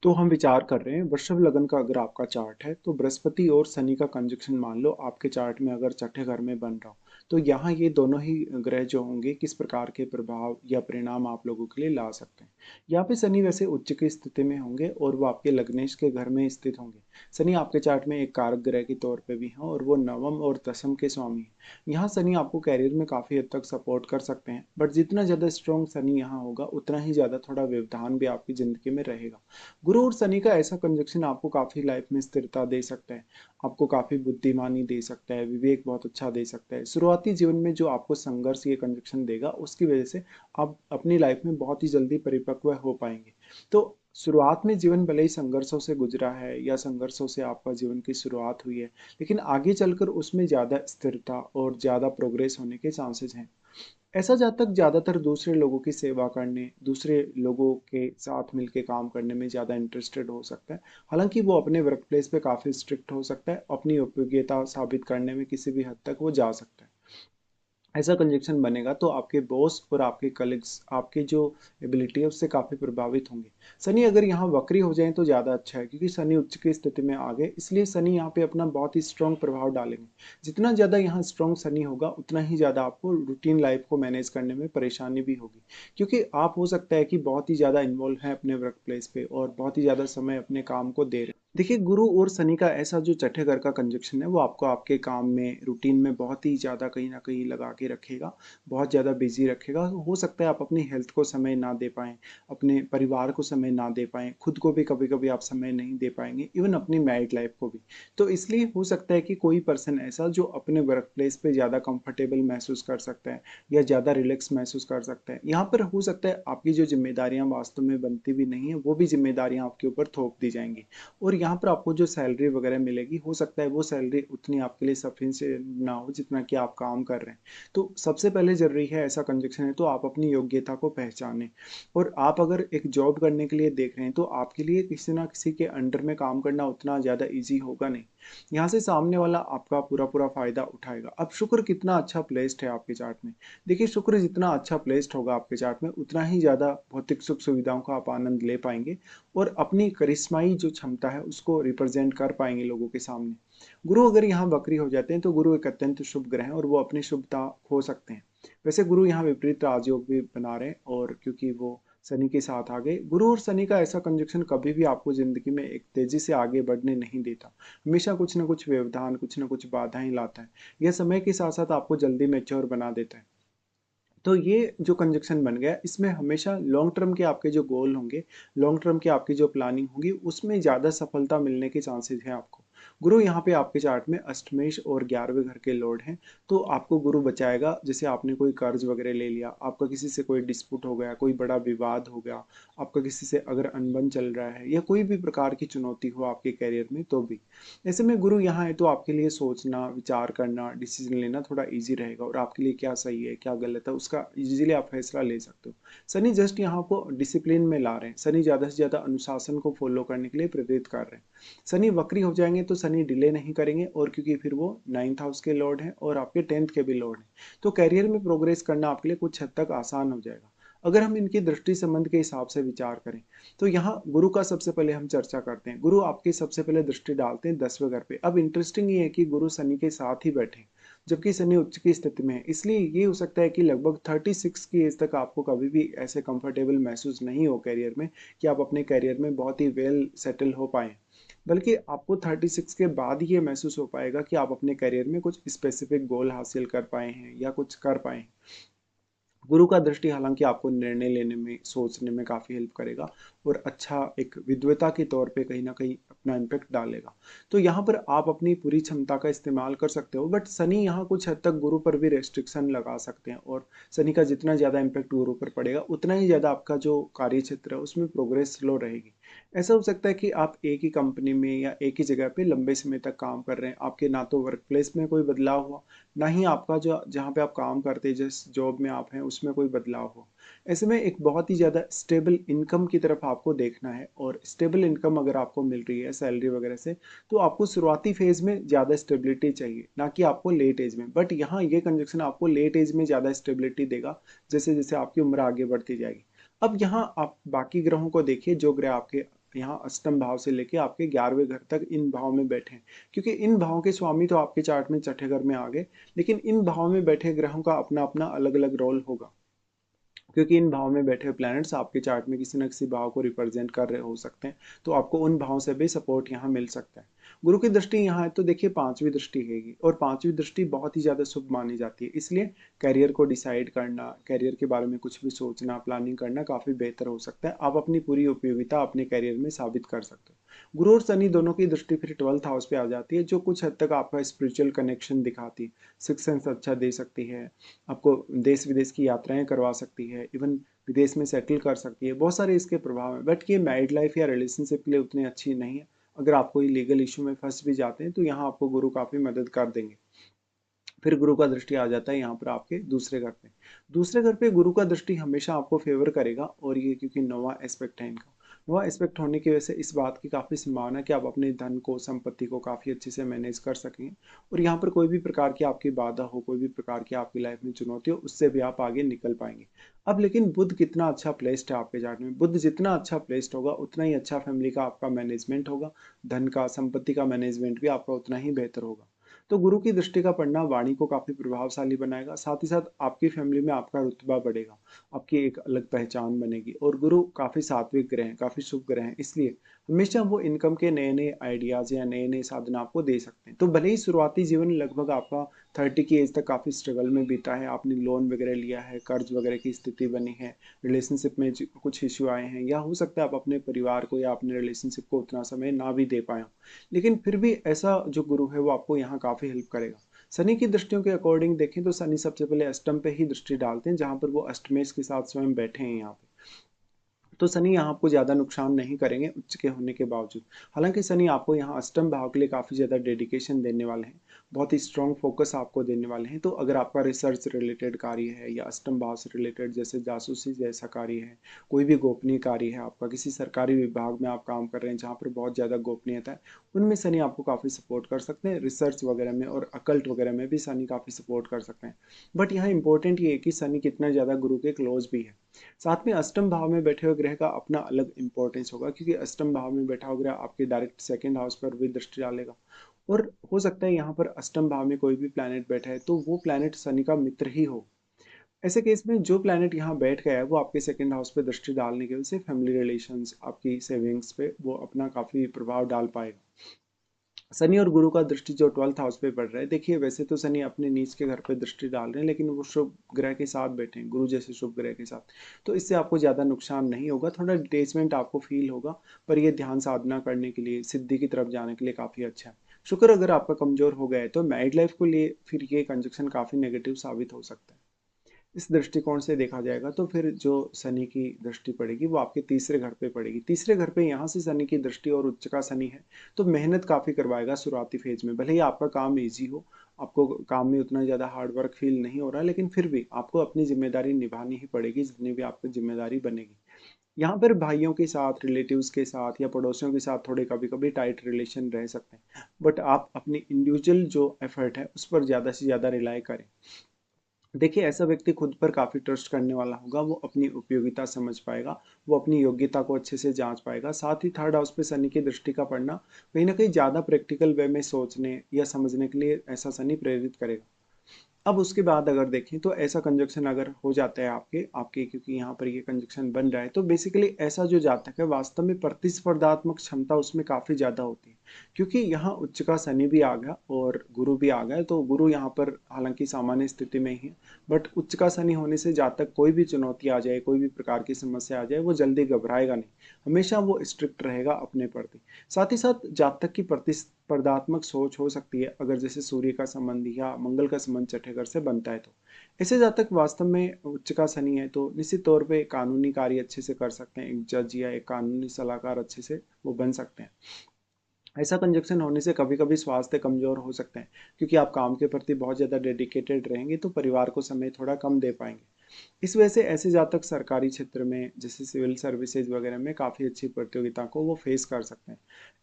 तो हम विचार कर रहे हैं वृषभ लगन का अगर आपका चार्ट है तो बृहस्पति और शनि का कंजक्शन मान लो आपके चार्ट में अगर छठे घर में बन रहा हो तो यहाँ ये दोनों ही ग्रह जो होंगे किस प्रकार के प्रभाव या परिणाम आप लोगों के लिए ला सकते हैं। यहाँ पे शनि वैसे उच्च की स्थिति में होंगे और वो आपके लग्नेश के घर में स्थित होंगे। शनि आपके चार्ट में एक कारक ग्रह के तौर पे भी है और वो नवम और दसम के स्वामी है। यहाँ शनि आपको कैरियर में काफी हद तक सपोर्ट कर सकते हैं, बट जितना ज्यादा स्ट्रॉन्ग शनि यहाँ होगा उतना ही ज्यादा थोड़ा व्यवधान भी आपकी जिंदगी में रहेगा। गुरु और शनि का ऐसा कंजक्शन आपको काफी लाइफ में स्थिरता दे सकता है, आपको काफी बुद्धिमानी दे सकता है, विवेक बहुत अच्छा दे सकता है। शुरुआती जीवन में जो आपको संघर्ष ये कंजक्शन देगा उसकी वजह से आप अपनी लाइफ में बहुत ही जल्दी परिपक्व हो पाएंगे। तो शुरुआत में जीवन भले ही संघर्षों से गुजरा है या संघर्षों से आपका जीवन की शुरुआत हुई है, लेकिन आगे चलकर उसमें ज्यादा स्थिरता और ज्यादा प्रोग्रेस होने के चांसेस हैं। ऐसा जातक ज्यादातर दूसरे लोगों की सेवा करने, दूसरे लोगों के साथ मिलके काम करने में ज्यादा इंटरेस्टेड हो सकता है। हालांकि वो अपने वर्क प्लेस पे काफी स्ट्रिक्ट हो सकता है, अपनी उपयोगिता साबित करने में किसी भी हद तक वो जा सकता है। ऐसा कंजक्शन बनेगा तो आपके बॉस और आपके कलीग्स आपकी जो एबिलिटी है उससे काफी प्रभावित होंगे। शनि अगर यहाँ वक्री हो जाए तो ज्यादा अच्छा है, क्योंकि शनि उच्च की स्थिति में आ गए, इसलिए शनि यहाँ पे अपना बहुत ही स्ट्रॉन्ग प्रभाव डालेंगे। जितना ज्यादा यहाँ स्ट्रॉन्ग शनि होगा उतना ही ज्यादा आपको रूटीन लाइफ को मैनेज करने में परेशानी भी होगी, क्योंकि आप हो सकता है कि बहुत ही ज्यादा इन्वॉल्व हैं अपने वर्क प्लेस पे और बहुत ही ज्यादा समय अपने काम को दे रहे हैं। देखिए, गुरु और शनि का ऐसा जो छठे घर का कंजक्शन है वो आपको आपके काम में रूटीन में बहुत ही ज़्यादा कहीं ना कहीं लगा के रखेगा, बहुत ज़्यादा बिजी रखेगा। हो सकता है आप अपनी हेल्थ को समय ना दे पाएँ, अपने परिवार को समय ना दे पाएँ, खुद को भी कभी कभी आप समय नहीं दे पाएंगे, इवन अपनी मैरिड लाइफ को भी। तो इसलिए हो सकता है कि कोई पर्सन ऐसा जो अपने वर्क प्लेस पे ज़्यादा कंफर्टेबल महसूस कर सकता है या ज़्यादा रिलैक्स महसूस कर सकता है। यहाँ पर हो सकता है आपकी जो जिम्मेदारियाँ वास्तव में बनती भी नहीं है वो भी जिम्मेदारियाँ आपके ऊपर थोप दी जाएंगी, और यहाँ पर आपको जो सैलरी वगैरह मिलेगी हो सकता है वो सैलरी उतनी आपके लिए सफिशिएंट ना हो जितना कि आप काम कर रहे हैं। तो सबसे पहले जरूरी है, ऐसा कंजक्शन है तो आप अपनी योग्यता को पहचानें। और आप अगर एक जॉब करने के लिए देख रहे हैं तो आपके लिए किसी ना किसी के अंडर में काम करना उतना ज़्यादा ईजी होगा नहीं। यहाँ से सामने वाला आपका पूरा पूरा फायदा उठाएगा। अब शुक्र कितना अच्छा प्लेस्ड है आपके चार्ट में। देखिए, शुक्र जितना अच्छा प्लेस्ड होगा आपके चार्ट में उतना ही ज़्यादा भौतिक सुख सुविधाओं का आप आनंद ले पाएंगे और अपनी करिश्माई जो क्षमता है उसको रिप्रेजेंट कर पाएंगे लोगों के सामने। गुरु अगर यहाँ वक्री हो जाते हैं तो गुरु एक अत्यंत शुभ ग्रह है और वो अपनी शुभता खो सकते हैं। वैसे गुरु यहाँ विपरीत राजयोग भी बना रहे हैं, और क्योंकि वो शनि के साथ आ गए, गुरु और शनि का ऐसा कंजक्शन कभी भी आपको जिंदगी में एक तेजी से आगे बढ़ने नहीं देता। हमेशा कुछ ना कुछ व्यवधान, कुछ ना कुछ बाधाएं लाता है। यह समय के साथ साथ आपको जल्दी मैच्योर बना देता है। तो ये जो कंजक्शन बन गया इसमें हमेशा लॉन्ग टर्म के आपके जो गोल होंगे, लॉन्ग टर्म की आपकी जो प्लानिंग होगी उसमें ज़्यादा सफलता मिलने के चांसेस हैं आपको। गुरु यहाँ पे आपके चार्ट में अष्टमेश और 11वें घर के लॉर्ड हैं, तो आपको गुरु बचाएगा। जैसे आपने कोई कर्ज वगैरह ले लिया, आपका किसी से कोई डिस्प्यूट हो गया, कोई बड़ा विवाद हो गया, आपका किसी से अगर अनबन चल रहा है या कोई भी प्रकार की चुनौती हो आपके करियर में तो भी। ऐसे में गुरु यहाँ है तो आपके लिए सोचना, विचार करना, डिसीजन लेना थोड़ा इजी रहेगा और आपके लिए क्या सही है क्या गलत है उसका इजीली आप फैसला ले सकते हो। शनि जस्ट यहाँ को डिसिप्लिन में ला रहे हैं, शनि ज़्यादा से ज़्यादा अनुशासन को फॉलो करने के लिए प्रेरित कर रहे हैं। शनि वक्री हो जाएंगे तो शनि डिले नहीं करेंगे, और क्योंकि फिर वो 9th हाउस के लॉर्ड हैं और आपके 10th के भी लॉर्ड हैं, तो कैरियर में प्रोग्रेस करना आपके लिए कुछ हद तक आसान हो जाएगा। अगर हम इनकी दृष्टि संबंध के हिसाब से विचार करें तो यहाँ गुरु का सबसे पहले हम चर्चा करते हैं। गुरु आपकी सबसे पहले दृष्टि डालते हैं 10वें घर पे। अब इंटरेस्टिंग ये है कि गुरु शनि के साथ ही बैठे हैं, जबकि शनि उच्च की स्थिति में है, इसलिए ये हो सकता है कि लगभग 36 की एज तक आपको कभी भी ऐसे कंफर्टेबल महसूस नहीं हो करियर में कि आप अपने करियर में बहुत ही वेल सेटल हो पाए, बल्कि आपको 36 के बाद ही ये महसूस हो पाएगा कि आप अपने करियर में कुछ स्पेसिफिक गोल हासिल कर पाए हैं या कुछ कर पाए हैं। गुरु का दृष्टि हालांकि आपको निर्णय लेने में, सोचने में काफी हेल्प करेगा और अच्छा एक विद्वता के तौर पे कहीं ना कहीं अपना इम्पैक्ट डालेगा। तो यहाँ पर आप अपनी पूरी क्षमता का इस्तेमाल कर सकते हो, बट शनि यहाँ कुछ हद तक गुरु पर भी रेस्ट्रिक्शन लगा सकते हैं, और शनि का जितना ज्यादा इम्पैक्ट गुरु पर पड़ेगा उतना ही ज्यादा आपका जो कार्य क्षेत्र है उसमें प्रोग्रेस स्लो रहेगी। ऐसा हो सकता है कि आप एक ही कंपनी में या एक ही जगह पे लंबे समय तक काम कर रहे हैं, आपके ना तो वर्क प्लेस में कोई बदलाव हुआ, ना ही आपका जो जहाँ पे आप काम करते हैं, जिस जॉब में आप हैं उसमें कोई बदलाव हो। ऐसे में एक बहुत ही ज़्यादा स्टेबल इनकम की तरफ आपको देखना है, और स्टेबल इनकम अगर आपको मिल रही है सैलरी वगैरह से तो आपको शुरुआती फेज में ज़्यादा स्टेबिलिटी चाहिए, ना कि आपको लेट एज में। बट यहाँ ये कंजक्शन आपको लेट एज में ज़्यादा स्टेबिलिटी देगा जैसे जैसे आपकी उम्र आगे बढ़ती जाएगी। अब यहाँ आप बाकी ग्रहों को देखिए, जो ग्रह आपके यहाँ अष्टम भाव से लेके आपके 11वें घर तक इन भाव में बैठे हैं, क्योंकि इन भावों के स्वामी तो आपके चार्ट में छठे घर में आ गए, लेकिन इन भाव में बैठे ग्रहों का अपना अपना अलग अलग रोल होगा, क्योंकि इन भाव में बैठे प्लैनेट्स आपके चार्ट में किसी न किसी भाव को रिप्रेजेंट कर रहे हो सकते हैं, तो आपको उन भावों से भी सपोर्ट यहाँ मिल सकता है। गुरु की दृष्टि यहाँ है तो देखिए पांचवी दृष्टि हैगी, और पांचवी दृष्टि बहुत ही ज़्यादा शुभ मानी जाती है, इसलिए करियर को डिसाइड करना, करियर के बारे में कुछ भी सोचना, प्लानिंग करना काफ़ी बेहतर हो सकता है। आप अपनी पूरी उपयोगिता अपने करियर में साबित कर सकते हो। गुरु और शनि दोनों की दृष्टि फिर 12th हाउस पे आ जाती है, जो कुछ हद तक आपका स्पिरिचुअल कनेक्शन दिखाती है, सिक्स सेंस अच्छा दे सकती है, आपको देश विदेश की यात्राएं करवा सकती है, इवन विदेश में सेटल कर सकती है। बहुत सारे इसके प्रभाव हैं, बट ये मैरिड लाइफ या रिलेशनशिप के लिए उतनी अच्छी नहीं है। अगर आप कोई लीगल इशू में फंस भी जाते हैं तो यहाँ आपको गुरु काफ़ी मदद कर देंगे। फिर गुरु का दृष्टि आ जाता है यहाँ पर आपके दूसरे घर पे। दूसरे घर पे गुरु का दृष्टि हमेशा आपको फेवर करेगा, और ये क्योंकि नौवां एस्पेक्ट है इनका, नौवां एस्पेक्ट होने की वजह से इस बात की काफ़ी संभावना है कि आप अपने धन को, संपत्ति को काफ़ी अच्छे से मैनेज कर सकेंगे, और यहाँ पर कोई भी प्रकार की आपकी बाधा हो, कोई भी प्रकार की आपकी लाइफ में चुनौती हो, उससे भी आप आगे निकल पाएंगे। अब लेकिन बुध कितना अच्छा प्लेस्ड है आपके चार्ट में, बुध जितना अच्छा प्लेस्ड होगा उतना ही अच्छा फैमिली का आपका मैनेजमेंट होगा, धन का, संपत्ति का मैनेजमेंट भी आपका उतना ही बेहतर होगा। तो गुरु की दृष्टि का पढ़ना वाणी को काफी प्रभावशाली बनाएगा, साथ ही साथ आपकी फैमिली में आपका रुतबा बढ़ेगा, आपकी एक अलग पहचान बनेगी। और गुरु काफी सात्विक ग्रह हैं, काफी शुभ ग्रह हैं, इसलिए हमेशा वो इनकम के नए नए आइडियाज या नए नए साधन आपको दे सकते हैं। तो भले ही शुरुआती जीवन लगभग आपका 30 की एज तक काफी स्ट्रगल में बीता है, आपने लोन वगैरह लिया है, कर्ज वगैरह की स्थिति बनी है, रिलेशनशिप में कुछ इश्यू आए हैं, या हो सकता है आप अपने परिवार को या अपने रिलेशनशिप को उतना समय ना भी दे पाए हो, लेकिन फिर भी ऐसा जो गुरु है वो आपको यहाँ काफी हेल्प करेगा। शनि की दृष्टियों के अकॉर्डिंग देखें तो शनि सबसे पहले अष्टम पे ही दृष्टि डालते हैं, जहां पर वो अष्टमेश के साथ स्वयं बैठे हैं यहाँ पे। तो शनि यहाँ आपको ज़्यादा नुकसान नहीं करेंगे उच्च के होने के बावजूद। हालांकि शनि आपको यहाँ अष्टम भाव के लिए काफ़ी ज़्यादा डेडिकेशन देने वाले हैं, बहुत ही स्ट्रॉन्ग फोकस आपको देने वाले हैं। तो अगर आपका रिसर्च रिलेटेड कार्य है, या अष्टम भाव से रिलेटेड जैसे जासूसी जैसा कार्य है, कोई भी गोपनीय कार्य है आपका, किसी सरकारी विभाग में आप काम कर रहे हैं जहाँ पर बहुत ज़्यादा गोपनीयता है, उनमें शनि आपको काफ़ी सपोर्ट कर सकते हैं। रिसर्च वगैरह में और अकल्ट वगैरह में भी शनि काफ़ी सपोर्ट कर सकते हैं। बट यहाँ इंपॉर्टेंट ये है कि शनि कितना ज़्यादा गुरु के क्लोज भी है। साथ में अष्टम भाव में बैठे हुए ग्रह का अपना अलग इंपॉर्टेंस होगा, क्योंकि अष्टम भाव में बैठा हुआ ग्रह आपके डायरेक्ट सेकंड हाउस पर भी दृष्टि डालेगा, और हो सकता है यहाँ पर अष्टम भाव में कोई भी प्लैनेट बैठा है तो वो प्लैनेट शनि का मित्र ही हो। ऐसे केस में जो प्लैनेट यहाँ बैठ गया है वो आपके सेकंड हाउस पे दृष्टि डालने की वजह से फैमिली रिलेशंस, आपकी सेविंग्स पे वो अपना काफी प्रभाव डाल पाएगा। शनि और गुरु का दृष्टि जो 12th हाउस पे पड़ रहा है, देखिए वैसे तो शनि अपने नीच के घर पे दृष्टि डाल रहे हैं, लेकिन वो शुभ ग्रह के साथ बैठे हैं, गुरु जैसे शुभ ग्रह के साथ, तो इससे आपको ज़्यादा नुकसान नहीं होगा, थोड़ा डिटेचमेंट आपको फील होगा, पर ये ध्यान साधना करने के लिए, सिद्धि की तरफ जाने के लिए काफ़ी अच्छा है। शुक्र अगर आपका कमजोर हो गया है तो मैरिड लाइफ को लिए फिर ये कंजक्शन काफ़ी नेगेटिव साबित हो सकता है। इस दृष्टिकोण से देखा जाएगा तो फिर जो शनि की दृष्टि पड़ेगी वो आपके तीसरे घर पे पड़ेगी। तीसरे घर पे यहाँ से शनि की दृष्टि और उच्च का शनि है, तो मेहनत काफ़ी करवाएगा शुरुआती फेज में। भले ही आपका काम ईजी हो, आपको काम में उतना ज़्यादा हार्ड वर्क फील नहीं हो रहा, लेकिन फिर भी आपको अपनी जिम्मेदारी निभानी ही पड़ेगी, जितनी भी आपकी जिम्मेदारी बनेगी। यहाँ पर भाइयों के साथ, रिलेटिव्स के साथ या पड़ोसियों के साथ थोड़े कभी कभी टाइट रिलेशन रह सकते हैं, बट आप अपनी इंडिविजुअल जो एफर्ट है उस पर ज़्यादा से ज़्यादा रिलाई करें। देखिए ऐसा व्यक्ति खुद पर काफ़ी ट्रस्ट करने वाला होगा, वो अपनी उपयोगिता समझ पाएगा, वो अपनी योग्यता को अच्छे से जांच पाएगा। साथ ही थर्ड हाउस पे शनि की दृष्टि का पड़ना कहीं ना कहीं ज़्यादा प्रैक्टिकल वे में सोचने या समझने के लिए ऐसा शनि प्रेरित करेगा। अब उसके बाद अगर देखें तो ऐसा कंजक्शन अगर हो जाता है आपके आपके क्योंकि यहाँ पर ये कंजक्शन बन रहा है, तो बेसिकली ऐसा जो जातक है वास्तव में प्रतिस्पर्धात्मक क्षमता उसमें काफ़ी ज़्यादा होती है, क्योंकि यहाँ उच्च का शनि भी आ गया और गुरु भी आ गया। तो गुरु यहाँ पर हालांकि सामान्य स्थिति में ही है, बट उच्च का शनि होने से जातक कोई भी चुनौती आ जाए, कोई भी प्रकार की समस्या आ जाए, वो जल्दी घबराएगा नहीं, हमेशा वो स्ट्रिक्ट रहेगा अपने प्रति। साथ ही साथ जातक की प्रतिस्पर्धात्मक सोच हो सकती है अगर जैसे सूर्य का संबंध या मंगल का संबंध छठे घर से बनता है, तो ऐसे जातक वास्तव में उच्च का शनि है तो निश्चित तौर पे कानूनी कार्य अच्छे से कर सकते हैं, एक जज या एक कानूनी सलाहकार अच्छे से वो बन सकते हैं। ऐसा कंजक्शन होने से कभी कभी स्वास्थ्य कमजोर हो सकते हैं, क्योंकि आप काम के प्रति बहुत ज़्यादा डेडिकेटेड रहेंगे तो परिवार को समय थोड़ा कम दे पाएंगे। इस वजह से ऐसे जातक सरकारी क्षेत्र में जैसे सिविल सर्विसेज वगैरह में काफ़ी अच्छी प्रतियोगिता को वो फेस कर सकते हैं।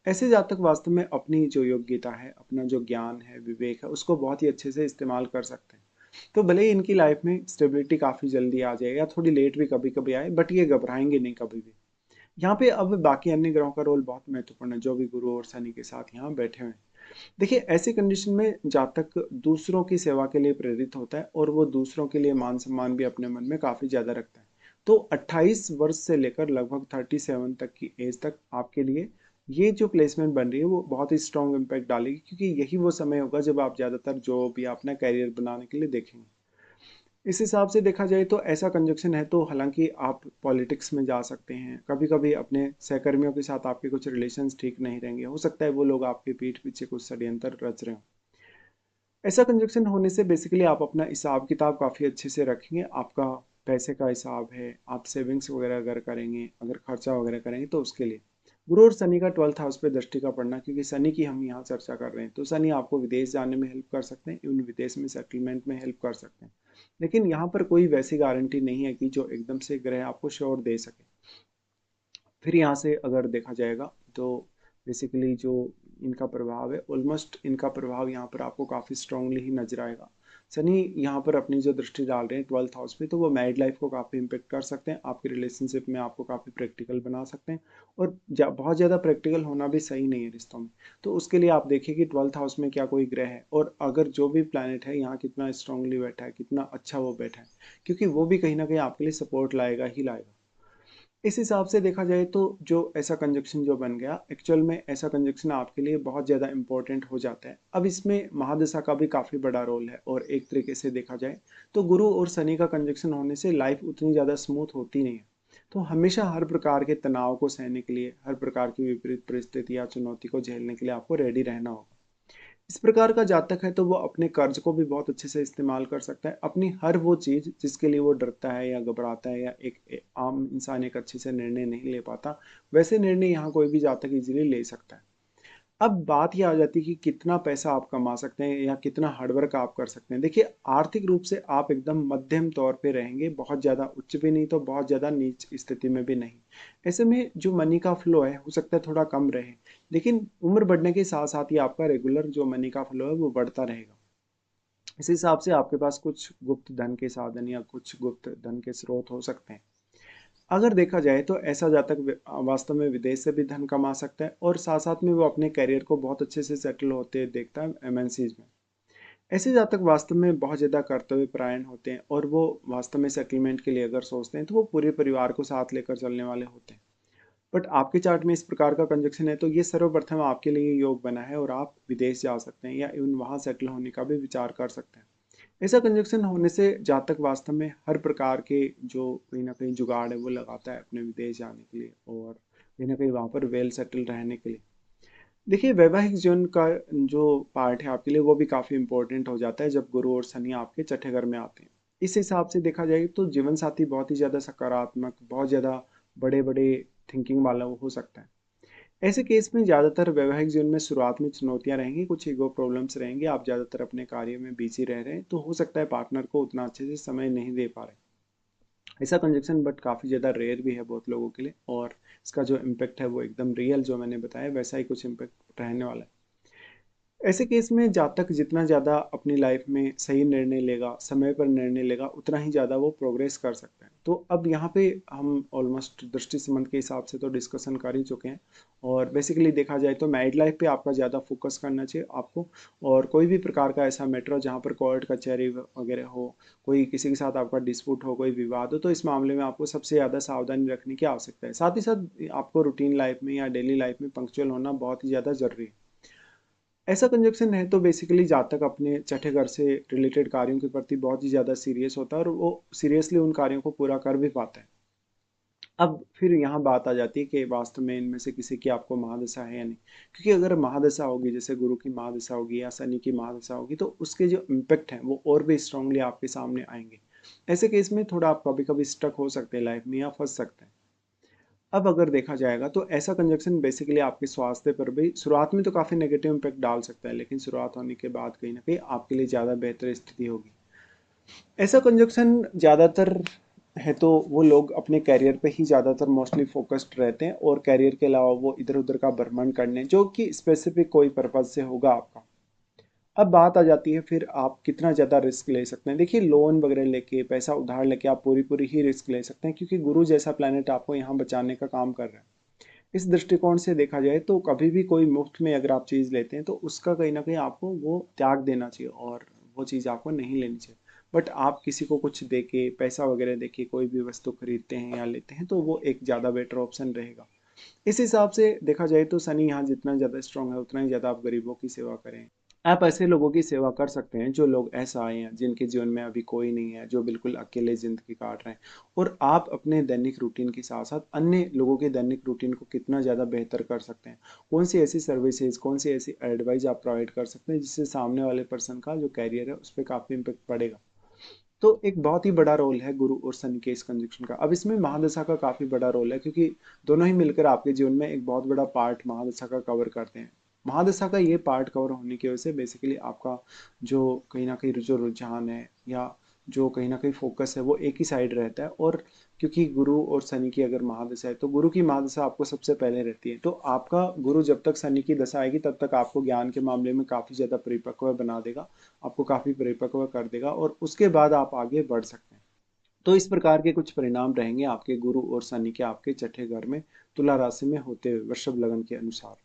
ऐसे जातक वास्तव में अपनी जो योग्यता है, अपना जो ज्ञान है, विवेक है, उसको बहुत ही अच्छे से इस्तेमाल कर सकते हैं। तो भले ही इनकी लाइफ में स्टेबिलिटी काफ़ी जल्दी आ जाए या थोड़ी लेट भी कभी कभी आए, बट ये घबराएंगे नहीं कभी भी। यहाँ पे अब बाकी अन्य ग्रहों का रोल बहुत महत्वपूर्ण है, जो भी गुरु और शनि के साथ यहाँ बैठे हुए हैं। देखिए, ऐसी कंडीशन में जातक दूसरों की सेवा के लिए प्रेरित होता है और वो दूसरों के लिए मान सम्मान भी अपने मन में काफी ज्यादा रखता है। तो 28 वर्ष से लेकर लगभग 37 तक की एज तक आपके लिए ये जो प्लेसमेंट बन रही है वो बहुत ही स्ट्रॉन्ग इम्पैक्ट डालेगी, क्योंकि यही वो समय होगा जब आप ज्यादातर जॉब या अपना कैरियर बनाने के लिए देखेंगे। इस हिसाब से देखा जाए तो ऐसा कंजक्शन है तो हालांकि आप पॉलिटिक्स में जा सकते हैं, कभी कभी अपने सहकर्मियों के साथ आपके कुछ रिलेशंस ठीक नहीं रहेंगे, हो सकता है वो लोग आपके पीठ पीछे कुछ षड्यंत्र रच रहे हो। ऐसा कंजक्शन होने से बेसिकली आप अपना हिसाब किताब काफ़ी अच्छे से रखेंगे, आपका पैसे का हिसाब है, आप सेविंग्स वगैरह अगर करेंगे, अगर खर्चा वगैरह करेंगे तो उसके लिए गुरु और शनि का 12th हाउस पे दृष्टि का पड़ना, क्योंकि शनि की हम यहाँ चर्चा कर रहे हैं तो शनि आपको विदेश जाने में हेल्प कर सकते हैं, इवन विदेश में सेटलमेंट में हेल्प कर सकते हैं। लेकिन यहाँ पर कोई वैसी गारंटी नहीं है कि जो एकदम से ग्रह आपको श्योर दे सके। फिर यहाँ से अगर देखा जाएगा तो बेसिकली जो इनका प्रभाव है, ऑलमोस्ट इनका प्रभाव यहाँ पर आपको काफ़ी स्ट्रांगली ही नजर आएगा। शनि यहाँ पर अपनी जो दृष्टि डाल रहे हैं 12th हाउस पे, तो वो मैरिड लाइफ को काफ़ी इम्पेक्ट कर सकते हैं, आपके रिलेशनशिप में आपको काफ़ी प्रैक्टिकल बना सकते हैं। और बहुत ज़्यादा प्रैक्टिकल होना भी सही नहीं है रिश्तों में। तो उसके लिए आप देखिए कि 12th हाउस में क्या कोई ग्रह है, और अगर जो भी प्लानट है यहाँ कितना स्ट्रांगली बैठा है, कितना अच्छा वो बैठा है, क्योंकि वो भी कहीं ना कहीं आपके लिए सपोर्ट लाएगा ही लाएगा। इस हिसाब से देखा जाए तो जो ऐसा कंजक्शन जो बन गया, एक्चुअल में ऐसा कंजक्शन आपके लिए बहुत ज़्यादा इंपॉर्टेंट हो जाता है। अब इसमें महादशा का भी काफ़ी बड़ा रोल है, और एक तरीके से देखा जाए तो गुरु और शनि का कंजक्शन होने से लाइफ उतनी ज़्यादा स्मूथ होती नहीं है। तो हमेशा हर प्रकार के तनाव को सहने के लिए, हर प्रकार की विपरीत परिस्थिति या चुनौती को झेलने के लिए आपको रेडी रहना होगा। इस प्रकार का जातक है तो वो अपने कर्ज को भी बहुत अच्छे से इस्तेमाल कर सकता है, अपनी हर वो चीज़ जिसके लिए वो डरता है या घबराता है, या एक आम इंसान एक अच्छे से निर्णय नहीं ले पाता, वैसे निर्णय यहाँ कोई भी जातक इजीली ले सकता है। अब बात ये आ जाती है कि कितना पैसा आप कमा सकते हैं या कितना हार्डवर्क आप कर सकते हैं। देखिए, आर्थिक रूप से आप एकदम मध्यम तौर पे रहेंगे, बहुत ज़्यादा उच्च भी नहीं तो बहुत ज़्यादा नीच स्थिति में भी नहीं। ऐसे में जो मनी का फ्लो है हो सकता है थोड़ा कम रहे, लेकिन उम्र बढ़ने के साथ साथ ही आपका रेगुलर जो मनी का फ्लो है वो बढ़ता रहेगा। इस हिसाब से आपके पास कुछ गुप्त धन के साधन या कुछ गुप्त धन के स्रोत हो सकते हैं। अगर देखा जाए तो ऐसा जातक वास्तव में विदेश से भी धन कमा सकता है, और साथ साथ में वो अपने करियर को बहुत अच्छे से सेटल होते देखता है एमएनसीज में। ऐसे जातक वास्तव में बहुत ज़्यादा कर्तव्य परायण होते हैं, और वो वास्तव में सेटलमेंट के लिए अगर सोचते हैं तो वो पूरे परिवार को साथ लेकर चलने वाले होते हैं। बट आपके चार्ट में इस प्रकार का कंजक्शन है तो ये सर्वप्रथम आपके लिए योग बना है, और आप विदेश जा सकते हैं या इवन वहाँ सेटल होने का भी विचार कर सकते हैं। ऐसा कंजक्शन होने से जातक वास्तव में हर प्रकार के जो कहीं ना कहीं जुगाड़ है वो लगाता है अपने विदेश जाने के लिए, और कहीं ना कहीं वहाँ पर वेल सेटल रहने के लिए। देखिए, वैवाहिक जीवन का जो पार्ट है आपके लिए वो भी काफ़ी इंपॉर्टेंट हो जाता है जब गुरु और शनि आपके छठे घर में आते हैं। इस हिसाब से देखा जाए तो जीवन साथी बहुत ही ज़्यादा सकारात्मक, बहुत ज़्यादा बड़े बड़े थिंकिंग वाला हो सकता है। ऐसे केस में ज़्यादातर वैवाहिक जीवन में शुरुआत में चुनौतियां रहेंगी, कुछ ईगो प्रॉब्लम्स रहेंगे, आप ज़्यादातर अपने कार्य में बिजी रह रहे हैं तो हो सकता है पार्टनर को उतना अच्छे से समय नहीं दे पा रहे। ऐसा कंजक्शन बट काफ़ी ज़्यादा रेयर भी है बहुत लोगों के लिए, और इसका जो इम्पेक्ट है वो एकदम रियल जो मैंने बताया वैसा ही कुछ इम्पेक्ट रहने वाला है। ऐसे केस में जातक जितना ज़्यादा अपनी लाइफ में सही निर्णय लेगा, समय पर निर्णय लेगा, उतना ही ज़्यादा वो प्रोग्रेस कर सकता है। तो अब यहाँ पे हम ऑलमोस्ट दृष्टि संबंध के हिसाब से तो डिस्कशन कर ही चुके हैं, और बेसिकली देखा जाए तो मैरिड लाइफ पे आपका ज़्यादा फोकस करना चाहिए आपको। और कोई भी प्रकार का ऐसा मैटर हो जहाँ पर कोर्ट कचहरी वगैरह हो, कोई किसी के साथ आपका डिस्प्यूट हो, कोई विवाद हो, तो इस मामले में आपको सबसे ज़्यादा सावधानी रखने की आवश्यकता है। साथ ही साथ आपको रूटीन लाइफ में या डेली लाइफ में पंक्चुअल होना बहुत ही ज़्यादा जरूरी है। ऐसा कंजक्शन है तो बेसिकली जातक अपने छठे घर से रिलेटेड कार्यों के प्रति बहुत ही ज़्यादा सीरियस होता है, और वो सीरियसली उन कार्यों को पूरा कर भी पाता है। अब फिर यहाँ बात आ जाती है कि वास्तव में इनमें से किसी की आपको महादशा है या नहीं, क्योंकि अगर महादशा होगी, जैसे गुरु की महादशा होगी या शनि की महादशा होगी, तो उसके जो इम्पेक्ट हैं वो और भी स्ट्रांगली आपके सामने आएंगे। ऐसे केस में थोड़ा आप कभी कभी स्टक हो सकते हैं लाइफ में या फंस सकते हैं। अब अगर देखा जाएगा तो ऐसा कंजक्शन बेसिकली आपके स्वास्थ्य पर भी शुरुआत में तो काफ़ी नेगेटिव इम्पैक्ट डाल सकता है, लेकिन शुरुआत होने के बाद कहीं ना कहीं आपके लिए ज़्यादा बेहतर स्थिति होगी। ऐसा कंजक्शन ज़्यादातर है तो वो लोग अपने कैरियर पे ही ज़्यादातर मोस्टली फोकस्ड रहते हैं, और कैरियर के अलावा वो इधर उधर का भ्रमण करने जो कि स्पेसिफिक कोई पर्पज से होगा आपका, अब बात आ जाती है फिर आप कितना ज़्यादा रिस्क ले सकते हैं। देखिए लोन वगैरह लेके, पैसा उधार लेके आप पूरी-पूरी ही रिस्क ले सकते हैं, क्योंकि गुरु जैसा प्लैनेट आपको यहाँ बचाने का काम कर रहा है। इस दृष्टिकोण से देखा जाए तो कभी भी कोई मुफ्त में अगर आप चीज़ लेते हैं तो उसका कहीं न कहीं आपको वो त्याग देना चाहिए और वो चीज़ आपको नहीं लेनी चाहिए। बट आप किसी को कुछ देके, पैसा वगैरह देके कोई भी वस्तु खरीदते हैं या लेते हैं तो वो एक ज़्यादा बेटर ऑप्शन रहेगा। इस हिसाब से देखा जाए तो शनि यहाँ जितना ज़्यादा स्ट्रांग है उतना ही ज़्यादा आप गरीबों की सेवा करें। आप ऐसे लोगों की सेवा कर सकते हैं जो लोग असहाय हैं, जिनके जीवन में अभी कोई नहीं है, जो बिल्कुल अकेले ज़िंदगी काट रहे हैं। और आप अपने दैनिक रूटीन के साथ-साथ अन्य लोगों के दैनिक रूटीन को कितना ज़्यादा बेहतर कर सकते हैं। कौन-सी ऐसी सर्विसेज़, कौन-सी ऐसी एडवाइस आप प्रोवाइड कर सकते हैं जिससे सामने वाले पर्सन का जो करियर है उस पे काफ़ी इम्पैक्ट पड़ेगा। तो एक बहुत ही बड़ा रोल है गुरु और शनि के इस कंजक्शन का। अब इसमें महादशा का काफ़ी बड़ा रोल है, क्योंकि दोनों ही मिलकर आपके जीवन में एक बहुत बड़ा पार्ट महादशा का कवर करते हैं। महादशा का ये पार्ट कवर होने की वजह से बेसिकली आपका जो कहीं न कहीं जो रुझान है या जो कहीं न कहीं फ़ोकस है वो एक ही साइड रहता है। और क्योंकि गुरु और शनि की अगर महादशा है तो गुरु की महादशा आपको सबसे पहले रहती है। तो आपका गुरु जब तक शनि की दशा आएगी तब तक आपको ज्ञान के मामले में काफ़ी ज़्यादा परिपक्व बना देगा, आपको काफ़ी परिपक्व कर देगा और उसके बाद आप आगे बढ़ सकते हैं। तो इस प्रकार के कुछ परिणाम रहेंगे आपके गुरु और शनि के आपके छठे घर में तुला राशि में होते हुए वृषभ लगन के अनुसार।